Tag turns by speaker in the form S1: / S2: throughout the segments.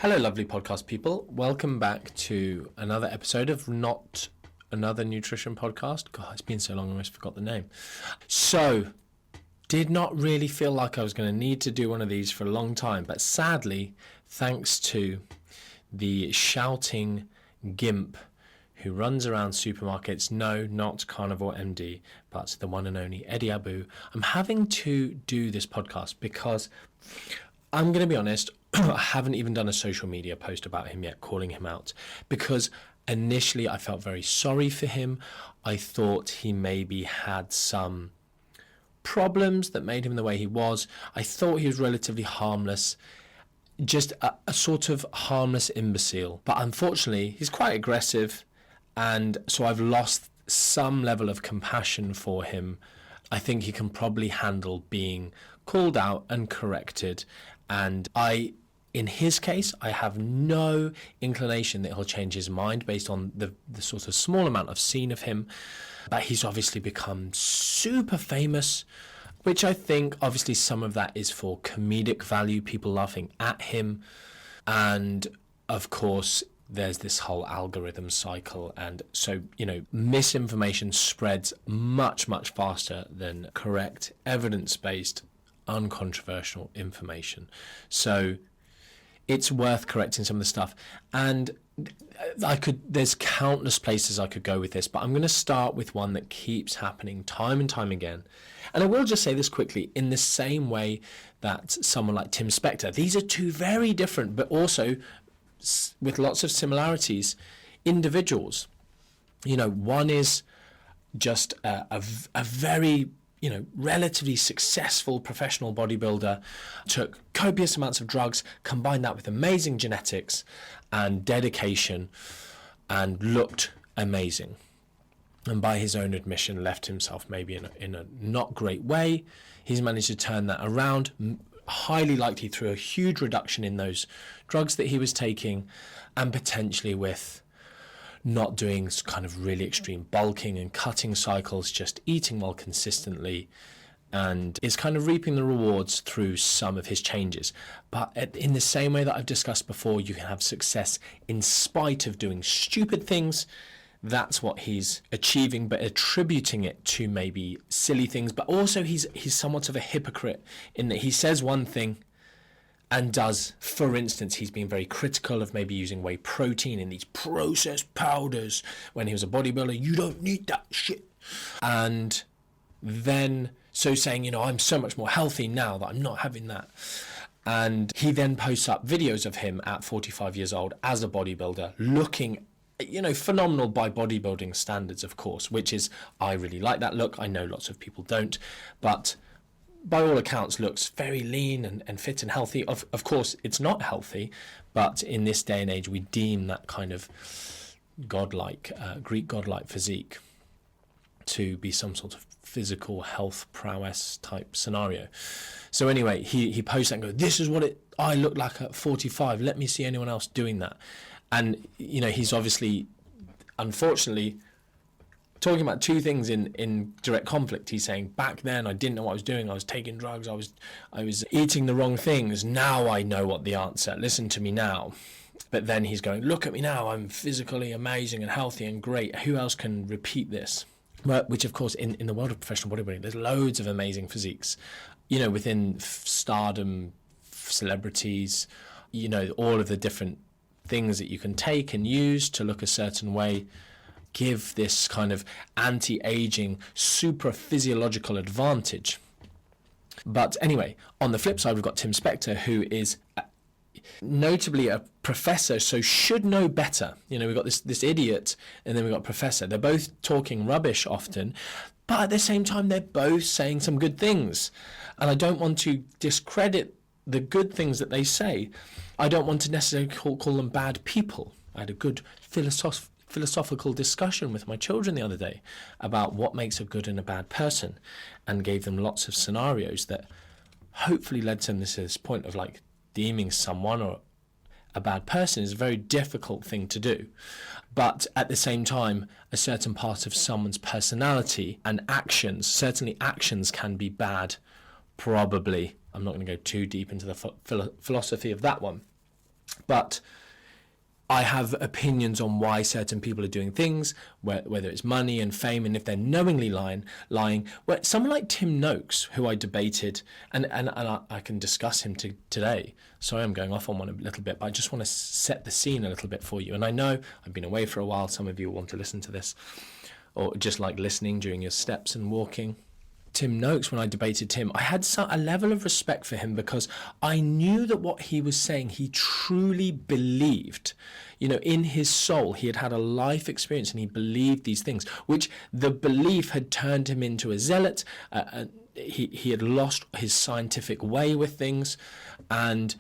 S1: Hello, lovely podcast people. Welcome back to another episode of Not Another Nutrition Podcast. God, it's been so long I almost forgot the name. So, did not really feel like I was going to need to do one of these for a long time, but sadly, thanks to the shouting gimp who runs around supermarkets, no, not Carnivore MD, but the one and only Eddie Abbew, I'm having to do this podcast because I'm going to be honest, I haven't even done a social media post about him yet, calling him out, because initially I felt very sorry for him. I thought he maybe had some problems that made him the way he was. I thought he was relatively harmless, just a sort of harmless imbecile. But unfortunately, he's quite aggressive, and so I've lost some level of compassion for him. I think he can probably handle being called out and corrected, and in his case, I have no inclination that he'll change his mind based on the sort of small amount I've seen of him. But he's obviously become super famous, which I think obviously some of that is for comedic value, people laughing at him. And of course, there's this whole algorithm cycle. And so, misinformation spreads much, much faster than correct, evidence-based, uncontroversial information. So it's worth correcting some of the stuff. And there's countless places I could go with this, but I'm going to start with one that keeps happening time and time again. And I will just say this quickly, in the same way that someone like Tim Spector, these are two very different, but also with lots of similarities, individuals. One is just a very relatively successful professional bodybuilder, took copious amounts of drugs, combined that with amazing genetics and dedication, and looked amazing. And by his own admission, left himself maybe in a not great way. He's managed to turn that around, highly likely through a huge reduction in those drugs that he was taking, and potentially with not doing kind of really extreme bulking and cutting cycles, just eating well consistently, and is kind of reaping the rewards through some of his changes. But in the same way that I've discussed before, you can have success in spite of doing stupid things. That's what he's achieving, but attributing it to maybe silly things. But also he's somewhat of a hypocrite in that he says one thing and does. For instance, he's been very critical of maybe using whey protein in these processed powders when he was a bodybuilder. You don't need that shit. And then saying, I'm so much more healthy now that I'm not having that. And he then posts up videos of him at 45 years old as a bodybuilder, looking phenomenal by bodybuilding standards, of course, which is, I really like that look. I know lots of people don't, but by all accounts looks very lean and fit and healthy. Of course, it's not healthy, but in this day and age, we deem that kind of godlike, Greek godlike physique to be some sort of physical health prowess type scenario. So anyway, he posts that and goes, this is what I look like at 45. Let me see anyone else doing that. And, he's obviously, unfortunately, talking about two things in direct conflict. He's saying, back then I didn't know what I was doing. I was taking drugs. I was eating the wrong things. Now I know what the answer. Listen to me now. But then he's going, look at me now. I'm physically amazing and healthy and great. Who else can repeat this? Which, of course, in the world of professional bodybuilding, there's loads of amazing physiques. Within stardom, celebrities, all of the different things that you can take and use to look a certain way give this kind of anti-aging, super physiological advantage. But anyway, on the flip side, we've got Tim Spector, who is notably a professor, so should know better. We've got this idiot, and then we've got professor. They're both talking rubbish often, but at the same time, they're both saying some good things. And I don't want to discredit the good things that they say. I don't want to necessarily call them bad people. I had a good philosophical discussion with my children the other day about what makes a good and a bad person, and gave them lots of scenarios that hopefully led them to this point of like deeming someone or a bad person is a very difficult thing to do. But at the same time, a certain part of someone's personality and actions, certainly actions can be bad, probably. I'm not going to go too deep into the philosophy of that one. But I have opinions on why certain people are doing things, whether it's money and fame, and if they're knowingly lying. Where someone like Tim Noakes, who I debated, and I can discuss him today. Sorry, I'm going off on one a little bit, but I just want to set the scene a little bit for you. And I know I've been away for a while. Some of you want to listen to this, or just like listening during your steps and walking. Tim Noakes, when I debated Tim, I had a level of respect for him because I knew that what he was saying, he truly believed. In his soul, he had had a life experience and he believed these things, which the belief had turned him into a zealot. He had lost his scientific way with things and,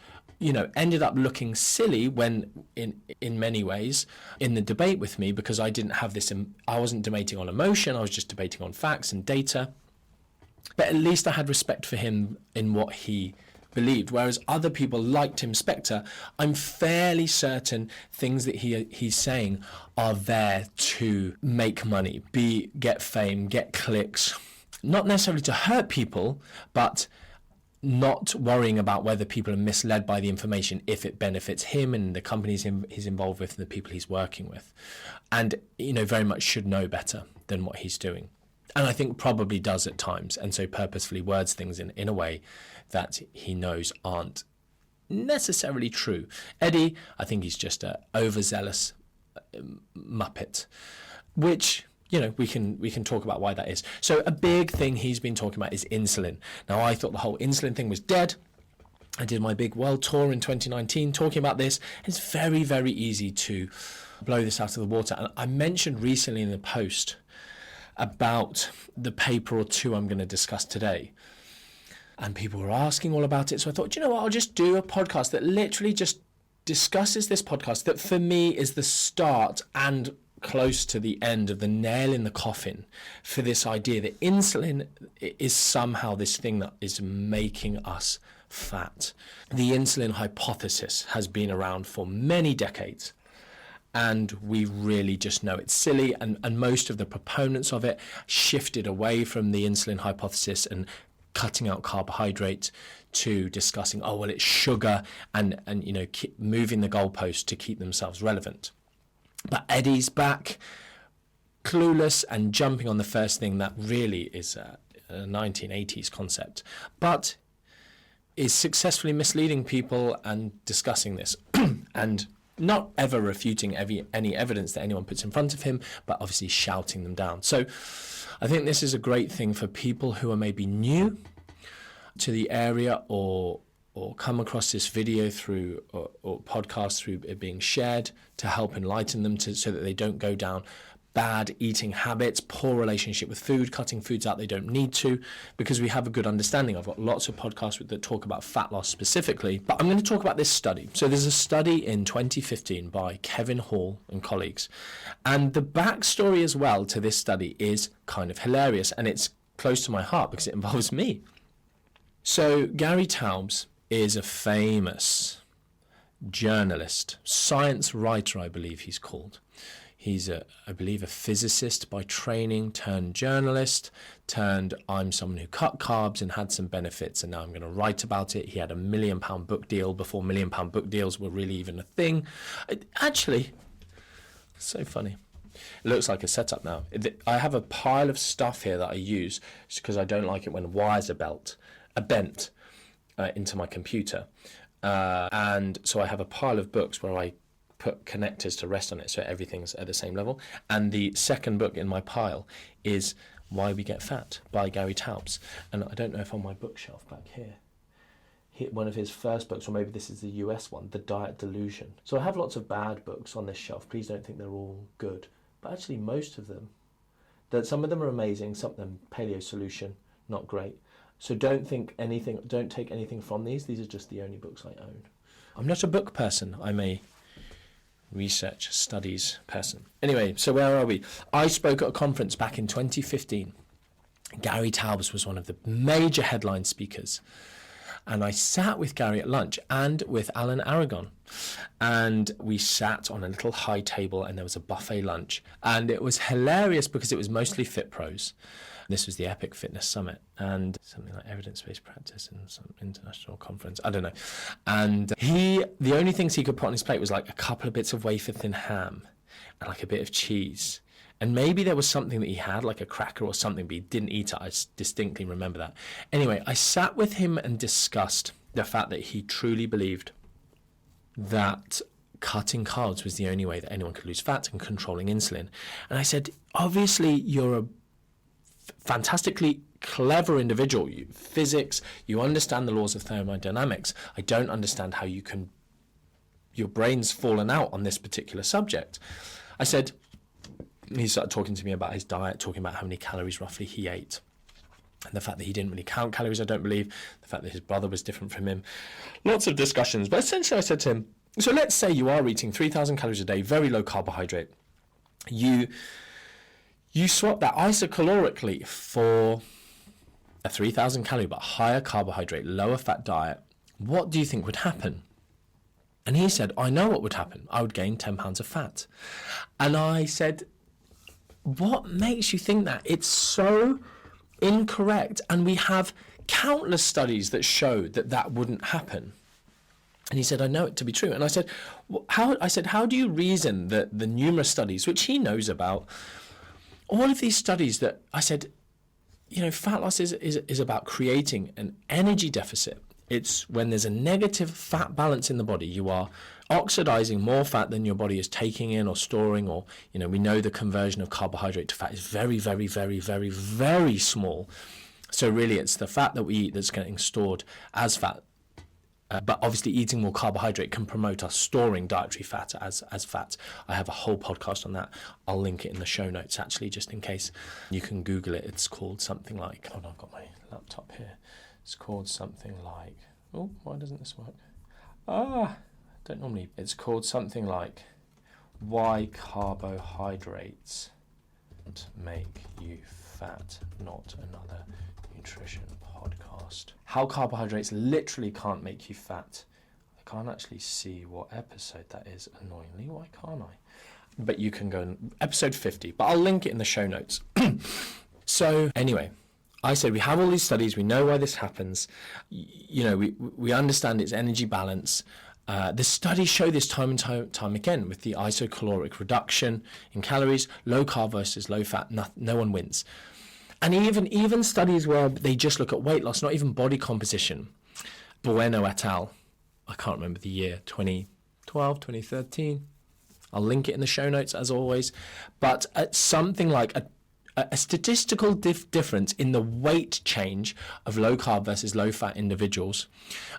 S1: ended up looking silly when in many ways in the debate with me, because I didn't have this, I wasn't debating on emotion, I was just debating on facts and data. But at least I had respect for him in what he believed, whereas other people like Tim Spector, I'm fairly certain things that he's saying are there to make money, get fame, get clicks, not necessarily to hurt people, but not worrying about whether people are misled by the information if it benefits him and the companies he's involved with and the people he's working with. And, very much should know better than what he's doing. And I think probably does at times, and so purposefully words things in a way that he knows aren't necessarily true. Eddie, I think he's just a overzealous muppet, which, we can talk about why that is. So a big thing he's been talking about is insulin. Now, I thought the whole insulin thing was dead. I did my big world tour in 2019 talking about this. It's very, very easy to blow this out of the water. And I mentioned recently in the post about the paper or two I'm going to discuss today. And people were asking all about it. So I thought, I'll just do a podcast that literally just discusses this podcast that for me is the start and close to the end of the nail in the coffin for this idea that insulin is somehow this thing that is making us fat. The insulin hypothesis has been around for many decades. And we really just know it's silly, and most of the proponents of it shifted away from the insulin hypothesis and cutting out carbohydrates to discussing, it's sugar, and keep moving the goalpost to keep themselves relevant. But Eddie's back, clueless and jumping on the first thing that really is a 1980s concept, but is successfully misleading people and discussing this and not ever refuting any evidence that anyone puts in front of him, but obviously shouting them down. So I think this is a great thing for people who are maybe new to the area or come across this video through or podcast through it being shared to help enlighten them so that they don't go down bad eating habits, poor relationship with food, cutting foods out they don't need to, because we have a good understanding. I've got lots of podcasts that talk about fat loss specifically, but I'm going to talk about this study. So there's a study in 2015 by Kevin Hall and colleagues, and the backstory as well to this study is kind of hilarious, and it's close to my heart because it involves me. So Gary Taubes is a famous journalist, science writer, I believe he's called. He's, I believe, a physicist by training, turned journalist, turned I'm someone who cut carbs and had some benefits, and now I'm going to write about it. He had a £1 million book deal before £1 million book deals were really even a thing. Actually, so funny. It looks like a setup now. I have a pile of stuff here that I use because I don't like it when wires are bent into my computer. And so I have a pile of books where I put connectors to rest on it so everything's at the same level. And the second book in my pile is Why We Get Fat by Gary Taubes. And I don't know if on my bookshelf back here, one of his first books, or maybe this is the US one, The Diet Delusion. So I have lots of bad books on this shelf. Please don't think they're all good. But actually most of them, some of them are amazing, some of them Paleo Solution, not great. So don't take anything from these. These are just the only books I own. I'm not a book person. I'm a research studies person. Anyway, so where are we? I spoke at a conference back in 2015. Gary Taubes was one of the major headline speakers. And I sat with Gary at lunch and with Alan Aragon. And we sat on a little high table and there was a buffet lunch. And it was hilarious because it was mostly fit pros. This was the Epic Fitness Summit and something like evidence-based practice and some international conference. I don't know. And the only things he could put on his plate was like a couple of bits of wafer-thin ham and like a bit of cheese. And maybe there was something that he had, like a cracker or something, but he didn't eat it. I distinctly remember that. Anyway, I sat with him and discussed the fact that he truly believed that cutting carbs was the only way that anyone could lose fat and controlling insulin. And I said, obviously, you're a fantastically clever individual. Physics, you understand the laws of thermodynamics. I don't understand how your brain's fallen out on this particular subject. I said, he started talking to me about his diet, talking about how many calories roughly he ate. And the fact that he didn't really count calories, I don't believe. The fact that his brother was different from him. Lots of discussions. But essentially I said to him, so let's say you are eating 3,000 calories a day, very low carbohydrate. You swap that isocalorically for a 3,000 calorie but higher carbohydrate, lower fat diet. What do you think would happen? And he said, I know what would happen. I would gain 10 pounds of fat. And I said, what makes you think that? It's so incorrect. And we have countless studies that show that that wouldn't happen. And he said, I know it to be true. And I said, how do you reason that the numerous studies, which he knows about, all of these studies that, I said, fat loss is about creating an energy deficit. It's when there's a negative fat balance in the body, you are oxidizing more fat than your body is taking in or storing, or, we know the conversion of carbohydrate to fat is very, very, very, very, very small. So really it's the fat that we eat that's getting stored as fat. But obviously eating more carbohydrate can promote us storing dietary fat as fat. I have a whole podcast on that. I'll link it in the show notes, actually, just in case. You can Google it. It's called something like, hold on, I've got my laptop here. It's called something like, oh, why doesn't this work? It's called something like Why Carbohydrates Make You Fat, Not Another Nutrition Podcast. How carbohydrates literally can't make you fat. I can't actually see what episode that is, annoyingly. Why can't I? But you can go in episode 50, but I'll link it in the show notes. So anyway, I said we have all these studies, we know why this happens, we understand its energy balance. The studies show this time and time again with the isocaloric reduction in calories, low carb versus low fat, no one wins. And even studies where they just look at weight loss, not even body composition. Bueno et al., I can't remember the year, 2012, 2013. I'll link it in the show notes as always. But something like a statistical difference in the weight change of low carb versus low fat individuals.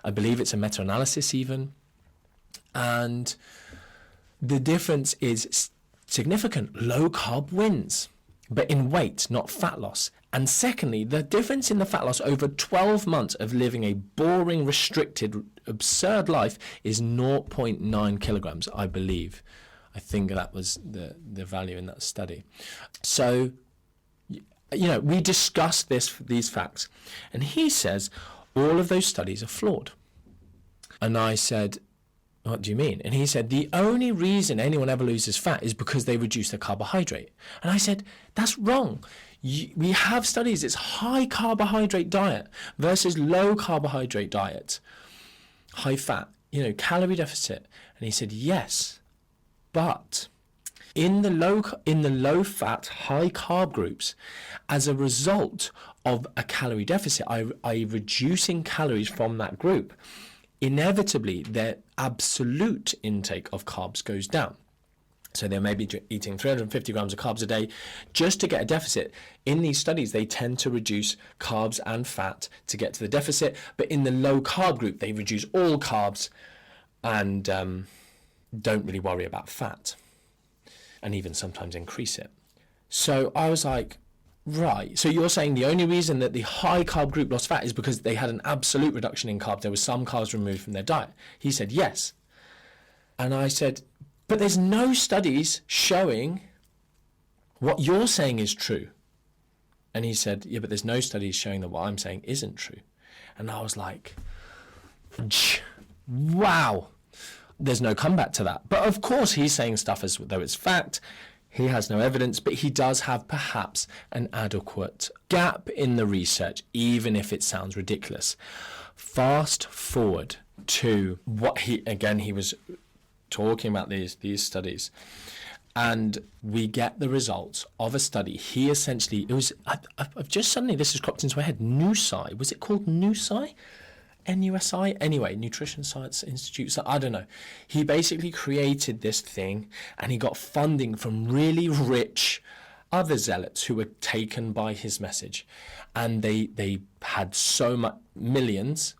S1: I believe it's a meta-analysis even. And the difference is significant. Low carb wins, but in weight, not fat loss. And secondly, the difference in the fat loss over 12 months of living a boring, restricted, absurd life is 0.9 kilograms, I believe. I think that was the value in that study. So, we discussed these facts, and he says all of those studies are flawed. And I said, what do you mean? And he said, the only reason anyone ever loses fat is because they reduce their carbohydrate. And I said, that's wrong. We have studies, it's high carbohydrate diet versus low carbohydrate diet, high fat, calorie deficit. And he said, yes, but in the low fat, high carb groups, as a result of a calorie deficit, i.e. reducing calories from that group, inevitably their absolute intake of carbs goes down. So they may be eating 350 grams of carbs a day just to get a deficit. In these studies, they tend to reduce carbs and fat to get to the deficit. But in the low carb group, they reduce all carbs and don't really worry about fat, and even sometimes increase it. So I was like, right, so you're saying the only reason that the high carb group lost fat is because they had an absolute reduction in carbs, there was some carbs removed from their diet? He said, yes. And I said, but there's no studies showing what you're saying is true. And he said, yeah, but there's no studies showing that what I'm saying isn't true. And I was like, wow, there's no comeback to that. But of course he's saying stuff as though it's fact. He has no evidence, but he does have perhaps an adequate gap in the research, even if it sounds ridiculous. Fast forward to what he was talking about these studies, and we get the results of a study. He essentially, I've just suddenly, this has cropped into my head, NUSI, was it called NUSI? NUSI? Anyway, Nutrition Science Institute, so I don't know. He basically created this thing, and he got funding from really rich other zealots who were taken by his message. And they had so much, millions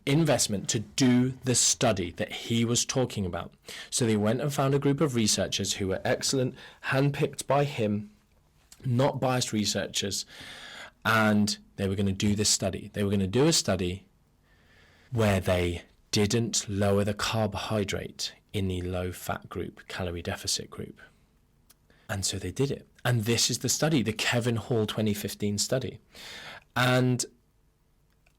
S1: investment to do the study that he was talking about. So they went and found a group of researchers who were excellent, handpicked by him, not biased researchers, and they were going to do this study. They were going to do a study where they didn't lower the carbohydrate in the low-fat group, calorie deficit group. And so they did it. And this is the study, the Kevin Hall 2015 study. And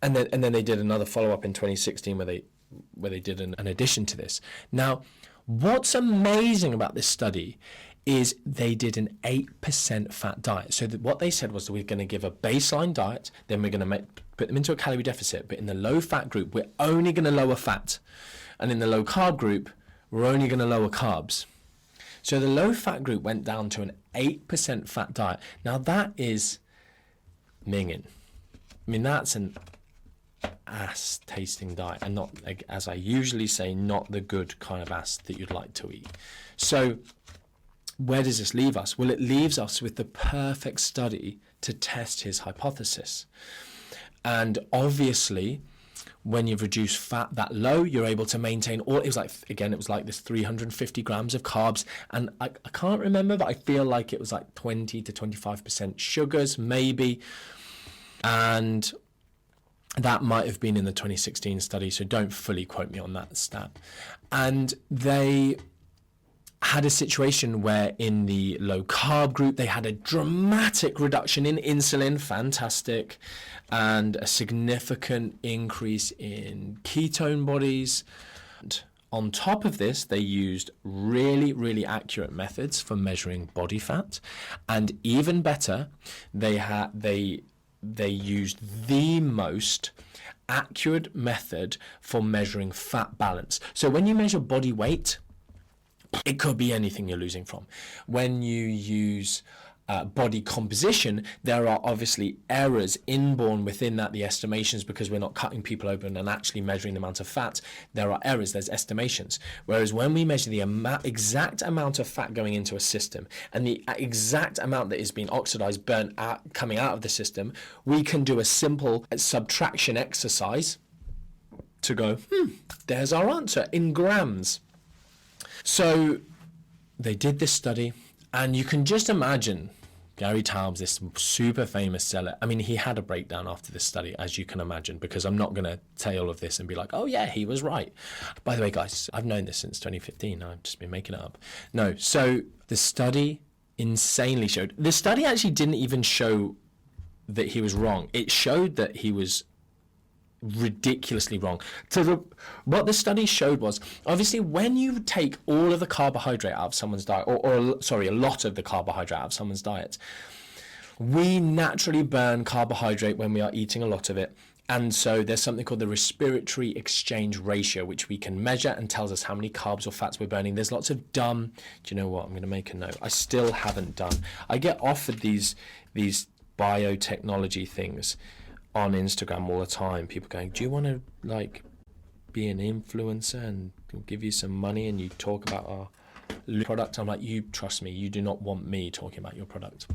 S1: then they did another follow-up in 2016 where they did an addition to this. Now, what's amazing about this study is they did an 8% fat diet. So what they said was that we're going to give a baseline diet, then we're going to put them into a calorie deficit. But in the low-fat group, we're only going to lower fat. And in the low-carb group, we're only going to lower carbs. So the low-fat group went down to an 8% fat diet. Now that is minging. I mean, that's an ass-tasting diet, and not, as I usually say, not the good kind of ass that you'd like to eat. So where does this leave us? Well, it leaves us with the perfect study to test his hypothesis. And obviously, when you've reduced fat that low, you're able to maintain all, it was like this 350 grams of carbs. And I can't remember, but I feel like it was like 20 to 25% sugars, maybe. And that might have been in the 2016 study, so don't fully quote me on that stat. And they had a situation where in the low carb group, they had a dramatic reduction in insulin, fantastic, and a significant increase in ketone bodies. And on top of this, they used really, really accurate methods for measuring body fat. And even better, they used the most accurate method for measuring fat balance. So when you measure body weight, it could be anything you're losing from. When you use body composition, there are obviously errors inborn within that, the estimations, because we're not cutting people open and actually measuring the amount of fat. There are errors, there's estimations. Whereas when we measure the exact amount of fat going into a system and the exact amount that is being oxidized, burnt out, coming out of the system, we can do a simple subtraction exercise to go, there's our answer in grams. So they did this study, and you can just imagine Gary Taubes, this super famous seller. I mean, he had a breakdown after this study, as you can imagine, because I'm not going to say all of this and be like, oh yeah, he was right. By the way, guys, I've known this since 2015. I've just been making it up. No, so the study insanely showed. The study actually didn't even show that he was wrong. It showed that he was ridiculously wrong. So what the study showed was, obviously, when you take all of the carbohydrate out of someone's diet, or a lot of the carbohydrate out of someone's diet, we naturally burn carbohydrate when we are eating a lot of it. And so there's something called the respiratory exchange ratio, which we can measure and tells us how many carbs or fats we're burning. There's lots of dumb, do you know what, I'm going to make a note. I still haven't done. I get offered these biotechnology things on Instagram all the time. People going, do you want to like be an influencer and we'll give you some money and you talk about our product? I'm like, you trust me, you do not want me talking about your product.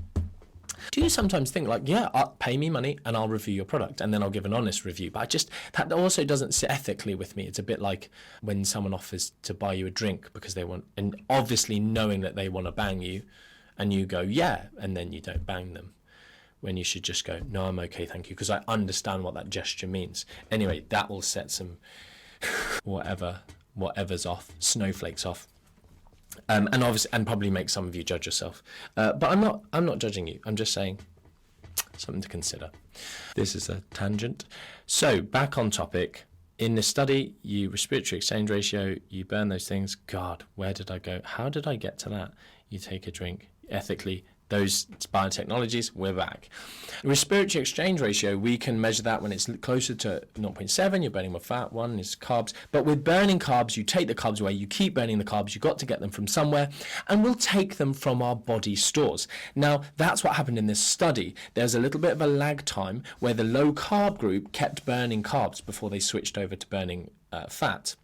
S1: Do you sometimes think like, yeah, pay me money and I'll review your product and then I'll give an honest review? But that also doesn't sit ethically with me. It's a bit like when someone offers to buy you a drink because they want, and obviously knowing that they want to bang you, and you go, yeah, and then you don't bang them. When you should just go, no, I'm okay, thank you, because I understand what that gesture means. Anyway, that will set some whatever's off, snowflakes off, and obviously, and probably make some of you judge yourself. But I'm not judging you. I'm just saying something to consider. This is a tangent. So back on topic. In the study, you respiratory exchange ratio, you burn those things. God, where did I go? How did I get to that? You take a drink, ethically, those biotechnologies, we're back. Respiratory exchange ratio, we can measure that when it's closer to 0.7, you're burning more fat, 1 is carbs. But with burning carbs, you take the carbs away, you keep burning the carbs, you've got to get them from somewhere, and we'll take them from our body stores. Now, that's what happened in this study. There's a little bit of a lag time where the low-carb group kept burning carbs before they switched over to burning fat.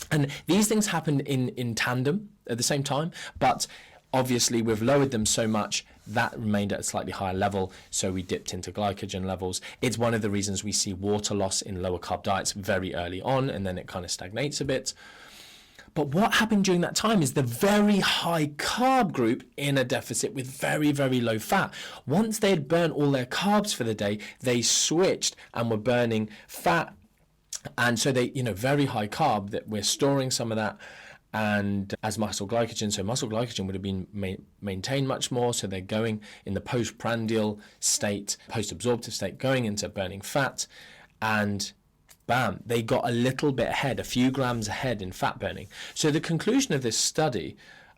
S1: And these things happened in tandem at the same time, but obviously we've lowered them so much that remained at a slightly higher level, so we dipped into glycogen levels. It's one of the reasons we see water loss in lower carb diets very early on, and then it kind of stagnates a bit. But what happened during that time is the very high carb group in a deficit with very, very low fat. Once they had burnt all their carbs for the day, they switched and were burning fat. And so they, very high carb, that we're storing some of that and as muscle glycogen. So muscle glycogen would have been maintained much more. So they're going in the postprandial state, post-absorptive state, going into burning fat, and bam, they got a little bit ahead, a few grams ahead in fat burning. So the conclusion of this study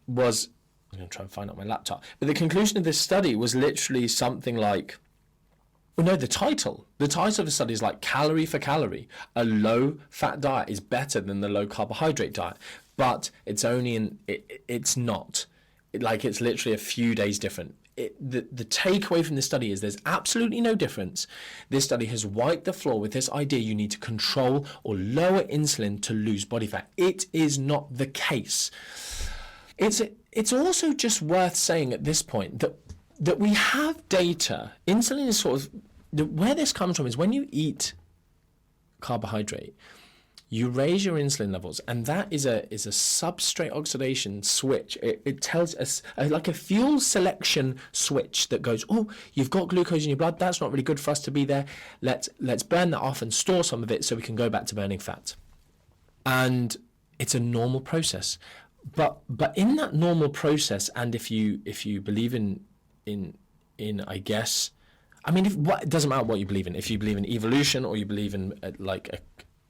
S1: was, I'm going to try and find out my laptop, but the conclusion of this study was literally something like, well, no, the title of the study is like calorie for calorie. A low fat diet is better than the low carbohydrate diet, but it's only it's not. It's literally a few days different. The takeaway from this study is there's absolutely no difference. This study has wiped the floor with this idea you need to control or lower insulin to lose body fat. It is not the case. It's also just worth saying at this point that we have data. Insulin is sort of, where this comes from is when you eat carbohydrate, you raise your insulin levels, and that is a substrate oxidation switch. It tells us like a fuel selection switch that goes, oh, you've got glucose in your blood, that's not really good for us to be there. Let's burn that off and store some of it so we can go back to burning fat. And it's a normal process. But in that normal process, and if you believe in I guess, I mean, it doesn't matter what you believe in. If you believe in evolution or you believe in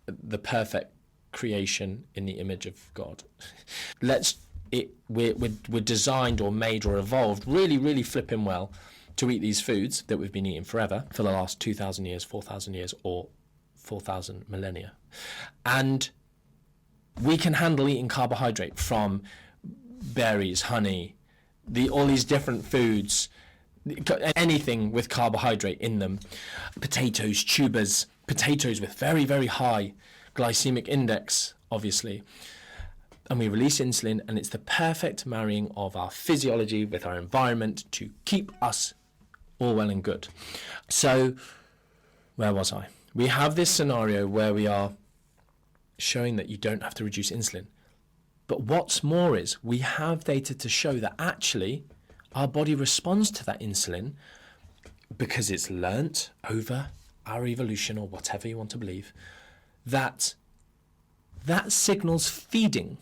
S1: the perfect creation in the image of God, we're designed or made or evolved really, really flipping well to eat these foods that we've been eating forever for the last 2,000 years, 4,000 years, or 4,000 millennia, and we can handle eating carbohydrate from berries, honey, all these different foods, anything with carbohydrate in them, potatoes, tubers, potatoes with very, very high glycemic index, obviously. And we release insulin, and it's the perfect marrying of our physiology with our environment to keep us all well and good. So, where was I? We have this scenario where we are showing that you don't have to reduce insulin. But what's more is we have data to show that actually our body responds to that insulin because it's learnt over our evolution, or whatever you want to believe, that signals feeding.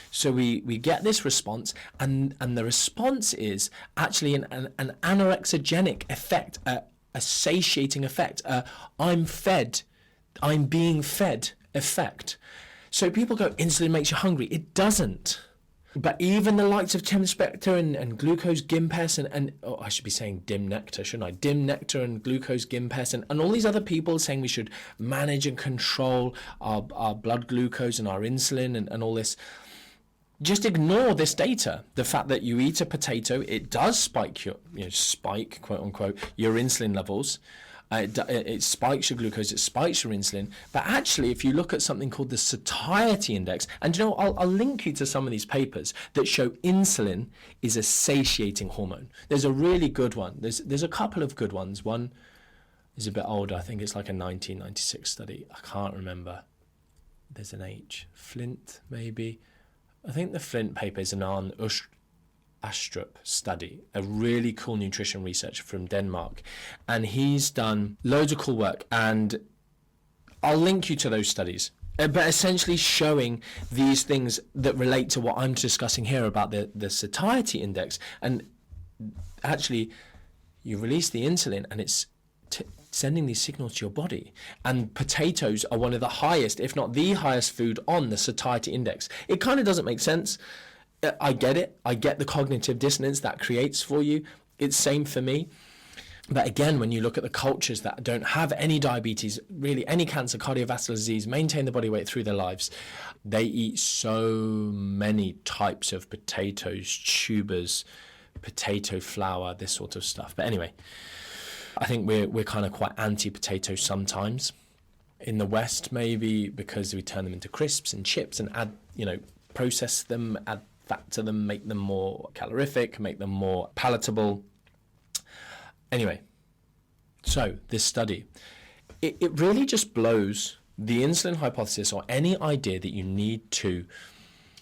S1: So we get this response, and the response is actually an anorexigenic effect, a satiating effect, I'm fed, I'm being fed effect. So people go, insulin makes you hungry. It doesn't. But even the likes of Tim Spector and Glucose Gimpes and I should be saying Dim Nectar, shouldn't I? Dim Nectar and Glucose Gimpes and all these other people saying we should manage and control our blood glucose and our insulin and all this. Just ignore this data. The fact that you eat a potato, it does spike spike, quote unquote, your insulin levels. It spikes your glucose, it spikes your insulin. But actually, if you look at something called the satiety index, and I'll link you to some of these papers that show insulin is a satiating hormone. There's a really good one. There's a couple of good ones. One is a bit older. I think it's like a 1996 study. I can't remember. There's an H. Flint, maybe. I think the Flint paper is an Arne Astrup study, a really cool nutrition researcher from Denmark, and he's done loads of cool work, and I'll link you to those studies, but essentially showing these things that relate to what I'm discussing here about the satiety index. And actually you release the insulin and it's sending these signals to your body, and potatoes are one of the highest, if not the highest food on the satiety index. It kind of doesn't make sense. I get it. I get the cognitive dissonance that creates for you. It's same for me. But again, when you look at the cultures that don't have any diabetes, really any cancer, cardiovascular disease, maintain the body weight through their lives, they eat so many types of potatoes, tubers, potato flour, this sort of stuff. But anyway, I think we're kind of quite anti-potato sometimes. In the West, maybe because we turn them into crisps and chips and add, process them, add fat to them, make them more calorific, make them more palatable. Anyway, so this study, it really just blows the insulin hypothesis or any idea that you need to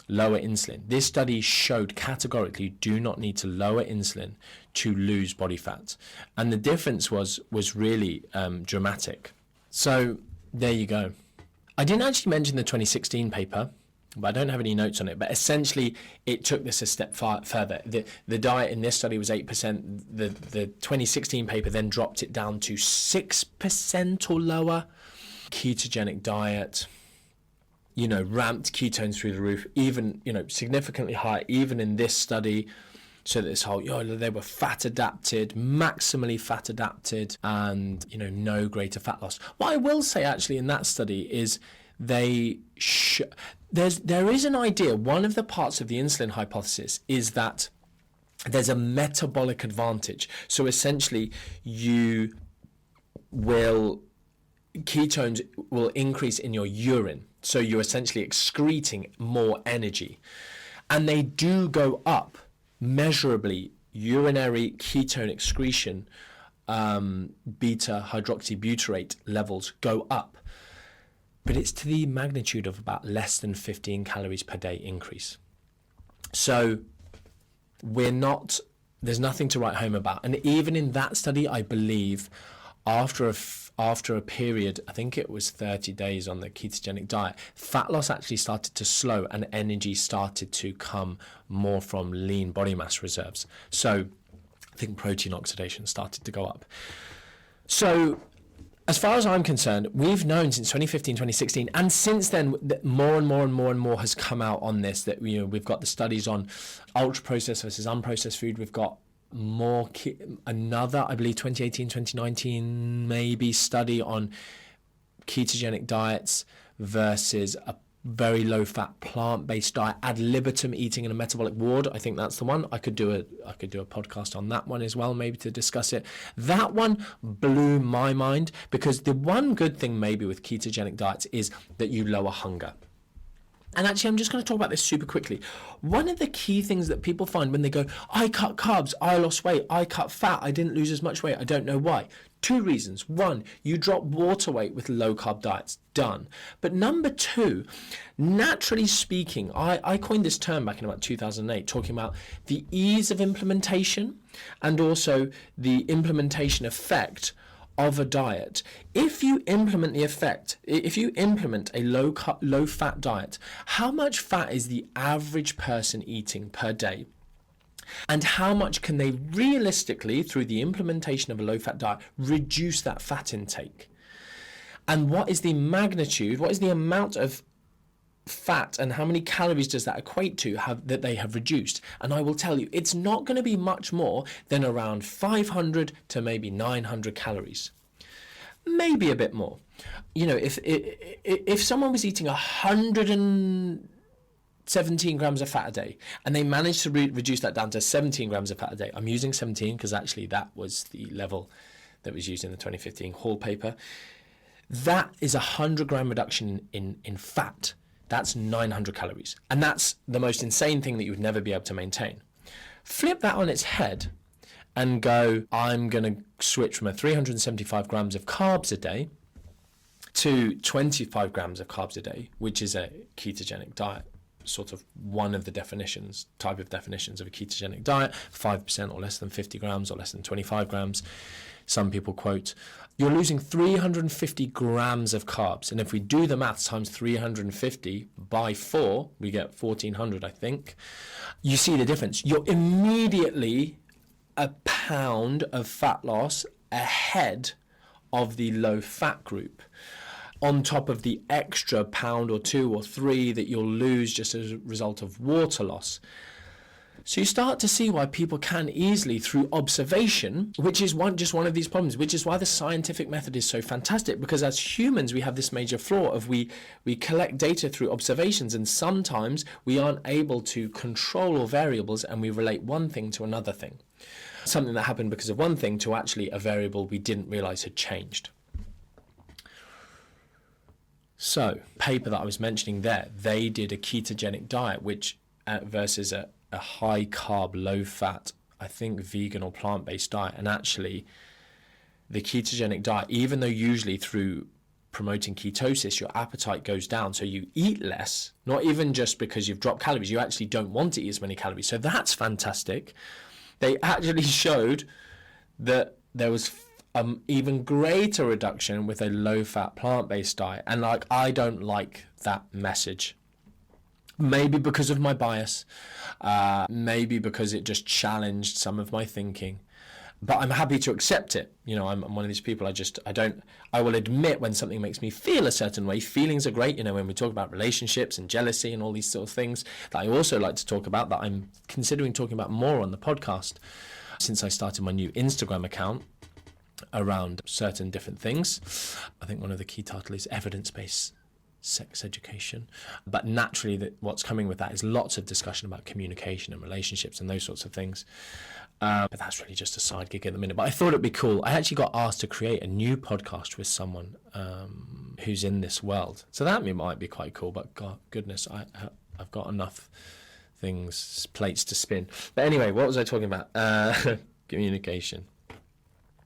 S1: lower insulin. This study showed categorically you do not need to lower insulin to lose body fat. And the difference was really dramatic. So there you go. I didn't actually mention the 2016 paper, but I don't have any notes on it. But essentially, it took this a step further. The diet in this study was 8%. The 2016 paper then dropped it down to 6% or lower. Ketogenic diet, ramped ketones through the roof, even, significantly higher, even in this study. So that this whole, they were fat adapted, maximally fat adapted, and, no greater fat loss. What I will say actually in that study is there is an idea. One of the parts of the insulin hypothesis is that there's a metabolic advantage. So essentially, ketones will increase in your urine. So you're essentially excreting more energy. And they do go up measurably. Urinary ketone excretion, beta hydroxybutyrate levels go up. But it's to the magnitude of about less than 15 calories per day increase. So there's nothing to write home about. And even in that study, I believe after a period, I think it was 30 days on the ketogenic diet, fat loss actually started to slow and energy started to come more from lean body mass reserves. So I think protein oxidation started to go up. So as far as I'm concerned, we've known since 2015, 2016, and since then, more and more has come out on this, that we've got the studies on ultra-processed versus unprocessed food. We've got another, I believe, 2018, 2019, maybe study on ketogenic diets versus a very low-fat plant-based diet, ad libitum eating in a metabolic ward. I think that's the one. I could do a podcast on that one as well, maybe to discuss it. That one blew my mind because the one good thing maybe with ketogenic diets is that you lower hunger. And actually, I'm just going to talk about this super quickly. One of the key things that people find when they go, I cut carbs, I lost weight, I cut fat, I didn't lose as much weight, I don't know why. Two reasons. One, you drop water weight with low-carb diets. Done. But number two, naturally speaking, I coined this term back in about 2008, talking about the ease of implementation and also the implementation effect of a diet. If you implement a low-fat diet, how much fat is the average person eating per day? And how much can they realistically, through the implementation of a low-fat diet, reduce that fat intake? And what is the magnitude, what is the amount of fat and how many calories does that equate to that they have reduced? And I will tell you, it's not going to be much more than around 500 to maybe 900 calories. Maybe a bit more. If someone was eating 117 grams of fat a day and they managed to reduce that down to 17 grams of fat a day, I'm using 17 because actually that was the level that was used in the 2015 Hall paper, that is a 100-gram reduction in fat. That's 900 calories. And that's the most insane thing that you would never be able to maintain. Flip that on its head and go, I'm going to switch from a 375 grams of carbs a day to 25 grams of carbs a day, which is a ketogenic diet. Sort of one of the type of definitions of a ketogenic diet, 5% or less than 50 grams or less than 25 grams. Some people quote, you're losing 350 grams of carbs. And if we do the maths times 350 by 4, we get 1,400, I think. You see the difference. You're immediately a pound of fat loss ahead of the low-fat group. on top of the extra pound or 2 or 3 that you'll lose just as a result of water loss. So you start to see why people can easily, through observation, which is just one of these problems, which is why the scientific method is so fantastic, because as humans, we have this major flaw of we collect data through observations, and sometimes we aren't able to control all variables, and we relate one thing to another thing. Something that happened because of one thing to actually a variable we didn't realize had changed. So, paper that I was mentioning there, they did a ketogenic diet, which versus a high carb, low fat, I think vegan or plant-based diet. And actually the ketogenic diet, even though usually through promoting ketosis your appetite goes down, so you eat less, not even just because you've dropped calories, you actually don't want to eat as many calories, so that's fantastic. They actually showed that there was even greater reduction with a low-fat plant-based diet, and I don't like that message. Maybe because of my bias, maybe because it just challenged some of my thinking, but I'm happy to accept it. I'm one of these people, I will admit when something makes me feel a certain way. Feelings are great, when we talk about relationships and jealousy and all these sort of things that I also like to talk about, that I'm considering talking about more on the podcast since I started my new Instagram account around certain different things. I think one of the key titles is evidence-based sex education, but naturally what's coming with that is lots of discussion about communication and relationships and those sorts of things, but that's really just a side gig at the minute. But I thought it'd be cool. I actually got asked to create a new podcast with someone who's in this world, so that might be quite cool, but God goodness, I've got enough plates to spin. But anyway, what was I talking about? Communication,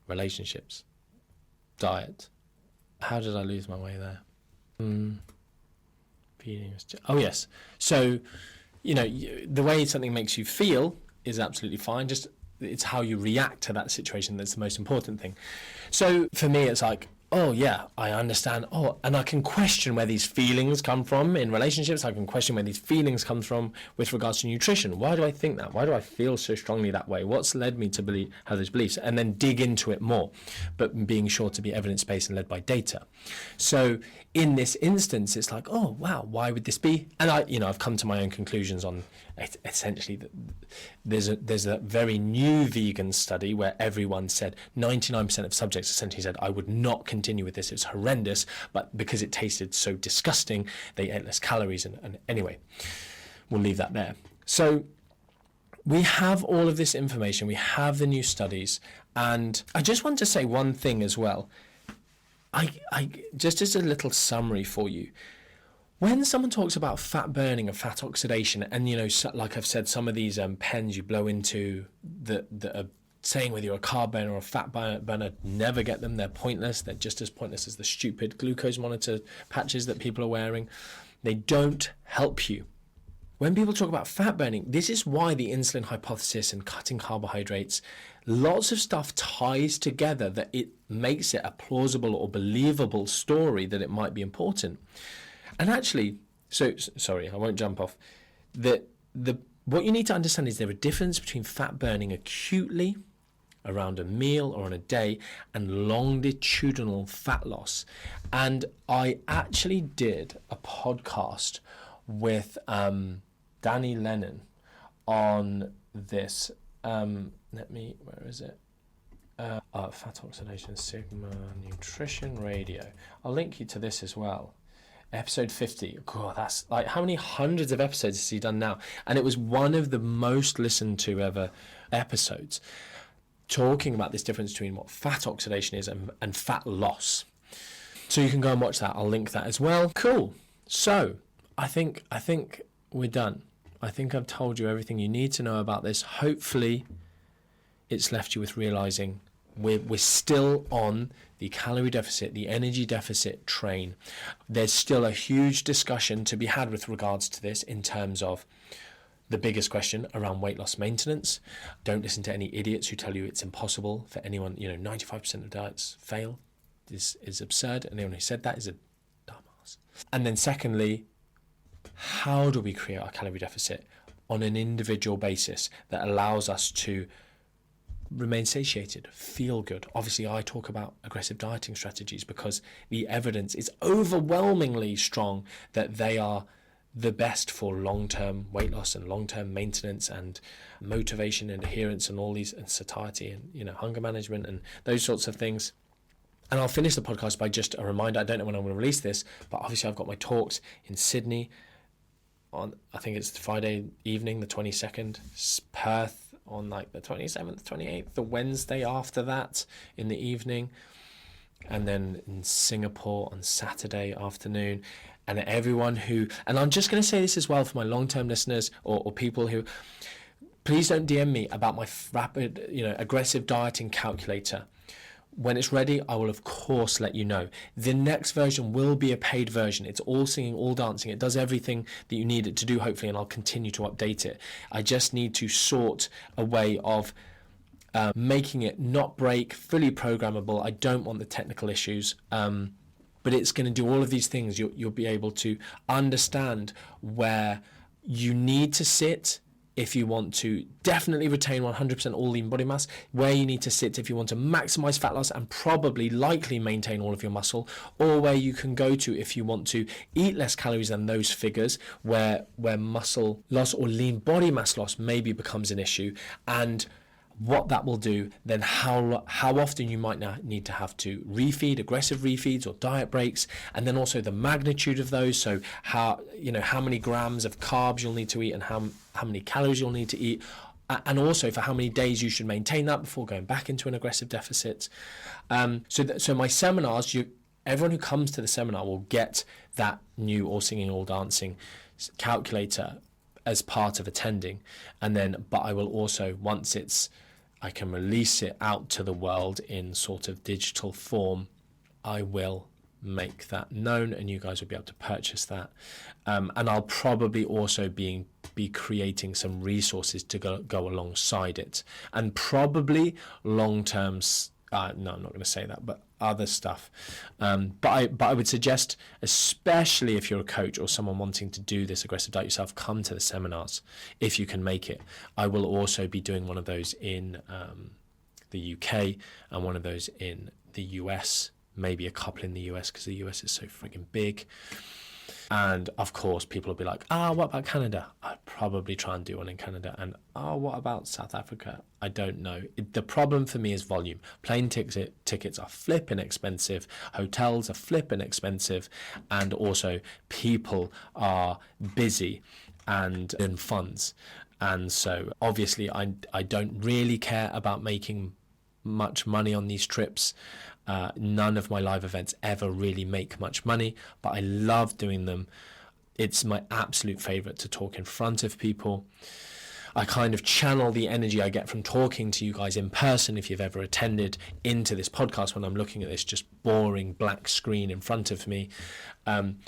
S1: relationships, diet. How did I lose my way there? Oh yes. So, the way something makes you feel is absolutely fine. Just it's how you react to that situation that's the most important thing. So for me, it's like, oh yeah, I understand. Oh, and I can question where these feelings come from in relationships. I can question where these feelings come from with regards to nutrition. Why do I think that? Why do I feel so strongly that way? What's led me to have those beliefs? And then dig into it more, but being sure to be evidence-based and led by data. So in this instance, it's like, oh wow, why would this be? And I've come to my own conclusions on essentially that there's a very new vegan study where everyone said 99% of subjects essentially said, I would not continue with this, it's horrendous, but because it tasted so disgusting, they ate less calories. And anyway, we'll leave that there. So we have all of this information, we have the new studies, and I just want to say one thing as well. I just as a little summary for you, when someone talks about fat burning and fat oxidation, and like I've said, some of these pens you blow into that are saying whether you're a carb burner or a fat burner, never get them. They're pointless. They're just as pointless as the stupid glucose monitor patches that people are wearing. They don't help you. When people talk about fat burning, this is why the insulin hypothesis and cutting carbohydrates, lots of stuff ties together that it makes it a plausible or believable story that it might be important. And actually, sorry, I won't jump off. What you need to understand is there a difference between fat burning acutely around a meal or on a day and longitudinal fat loss. And I actually did a podcast with Danny Lennon on this. Where is it? Fat Oxidation Sigma Nutrition Radio. I'll link you to this as well. Episode 50. God, that's like, how many hundreds of episodes has he done now? And it was one of the most listened to ever episodes, talking about this difference between what fat oxidation is and fat loss. So you can go and watch that. I'll link that as well. Cool. So I think we're done. I think I've told you everything you need to know about this. Hopefully it's left you with realizing we're still on the calorie deficit, the energy deficit train. There's still a huge discussion to be had with regards to this in terms of the biggest question around weight loss maintenance. Don't listen to any idiots who tell you it's impossible for anyone. 95% of diets fail. This is absurd. And anyone who said that is a dumbass. And then secondly, how do we create our calorie deficit on an individual basis that allows us to remain satiated, feel good. Obviously, I talk about aggressive dieting strategies because the evidence is overwhelmingly strong that they are the best for long-term weight loss and long-term maintenance and motivation and adherence and all these, and satiety and, you know, hunger management and those sorts of things. And I'll finish the podcast by just a reminder. I don't know when I'm going to release this, but obviously I've got my talks in Sydney on, I think it's Friday evening, the 22nd, Perth on like the 27th, 28th, the Wednesday after that in the evening, and then in Singapore on Saturday afternoon. And everyone who, and I'm just going to say this as well for my long-term listeners or people who, please don't DM me about my rapid, you know, aggressive dieting calculator. When it's ready, I will of course let you know. The next version will be a paid version. It's all singing, all dancing. It does everything that you need it to do, hopefully, and I'll continue to update it. I just need to sort a way of making it not break, fully programmable. I don't want the technical issues. But it's going to do all of these things. You'll be able to understand where you need to sit if you want to definitely retain 100% all lean body mass, where you need to sit if you want to maximize fat loss and probably likely maintain all of your muscle, or where you can go to if you want to eat less calories than those figures, where muscle loss or lean body mass loss maybe becomes an issue, and what that will do, then how often you might now need to have to refeed, aggressive refeeds or diet breaks, and then also the magnitude of those. So how many grams of carbs you'll need to eat and how many calories you'll need to eat, and also for how many days you should maintain that before going back into an aggressive deficit. So my seminars, everyone who comes to the seminar will get that new All Singing, All Dancing calculator as part of attending, but I will also, once I can release it out to the world in sort of digital form, I will make that known and you guys will be able to purchase that. And I'll probably also be creating some resources to go alongside it, and probably long-term, no, I'm not going to say that, but other stuff. But I would suggest, especially if you're a coach or someone wanting to do this aggressive diet yourself, come to the seminars if you can make it. I will also be doing one of those in the UK and one of those in the US, maybe a couple in the US because the US is so frigging big. And of course, people will be like, what about Canada? I'd probably try and do one in Canada. And what about South Africa? I don't know. The problem for me is volume. Plane tickets are flipping expensive. Hotels are flipping expensive. And also, people are busy and in funds. And so, obviously, I don't really care about making much money on these trips. None of my live events ever really make much money, but I love doing them. It's my absolute favorite to talk in front of people. I kind of channel the energy I get from talking to you guys in person, if you've ever attended, into this podcast when I'm looking at this just boring black screen in front of me.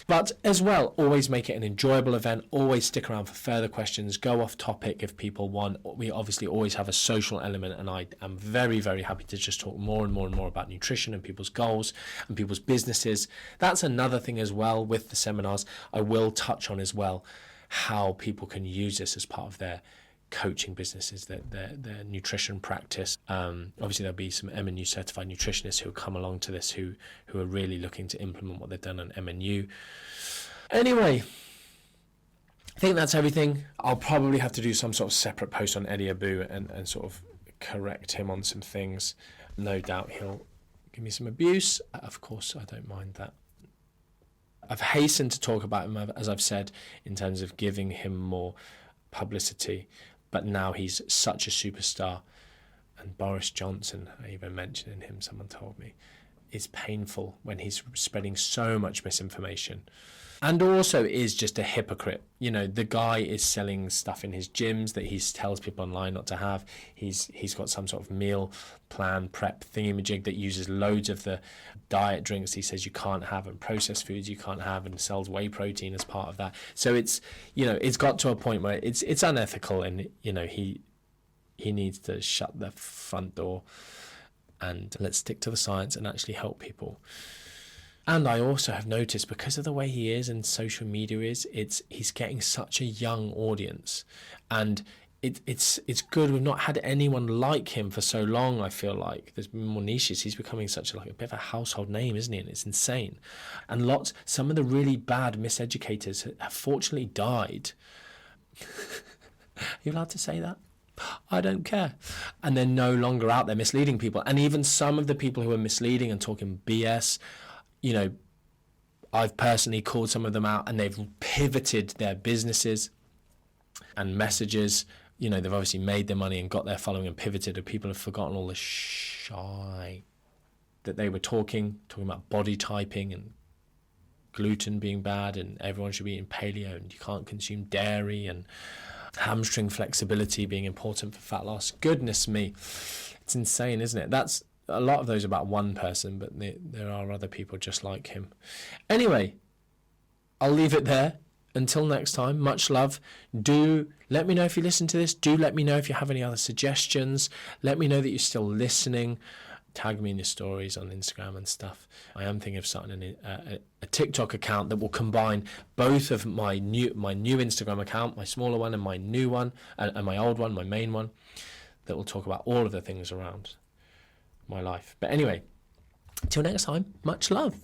S1: But as well, always make it an enjoyable event. Always stick around for further questions. Go off topic if people want. We obviously always have a social element, and I am very, very happy to just talk more and more and more about nutrition and people's goals and people's businesses. That's another thing as well with the seminars. I will touch on as well how people can use this as part of their coaching businesses, their nutrition practice. Obviously there'll be some MNU certified nutritionists who will come along to this who are really looking to implement what they've done on MNU. Anyway, I think that's everything. I'll probably have to do some sort of separate post on Eddie Abbew and sort of correct him on some things. No doubt he'll give me some abuse. Of course, I don't mind that. I've hastened to talk about him, as I've said, in terms of giving him more publicity, but now he's such a superstar. And Boris Johnson, I even mentioned him, someone told me, is painful when he's spreading so much misinformation. And also is just a hypocrite. You know, the guy is selling stuff in his gyms that he tells people online not to have. He's got some sort of meal plan prep thingamajig that uses loads of the diet drinks he says you can't have and processed foods you can't have, and sells whey protein as part of that. So it's, you know, it's got to a point where it's unethical, and, you know, he needs to shut the front door and let's stick to the science and actually help people. And I also have noticed, because of the way he is and social media is, he's getting such a young audience. And it's good. We've not had anyone like him for so long. I feel like there's been more niches. He's becoming such a bit of a household name, isn't he? And it's insane. And some of the really bad miseducators have fortunately died. Are you allowed to say that? I don't care. And they're no longer out there misleading people. And even some of the people who are misleading and talking BS, you know, I've personally called some of them out, and they've pivoted their businesses and messages. You know, they've obviously made their money and got their following and pivoted, and people have forgotten all the shy that they were talking about body typing and gluten being bad, and everyone should be eating paleo, and you can't consume dairy, and hamstring flexibility being important for fat loss. Goodness me, it's insane, isn't it? That's a lot of those about one person, but there are other people just like him. Anyway, I'll leave it there. Until next time, much love. Do let me know if you listen to this. Do let me know if you have any other suggestions. Let me know that you're still listening. Tag me in your stories on Instagram and stuff. I am thinking of starting a TikTok account that will combine both of my new Instagram account, my smaller one, and my new one, and my old one, my main one, that will talk about all of the things around my life. But anyway, till next time, much love.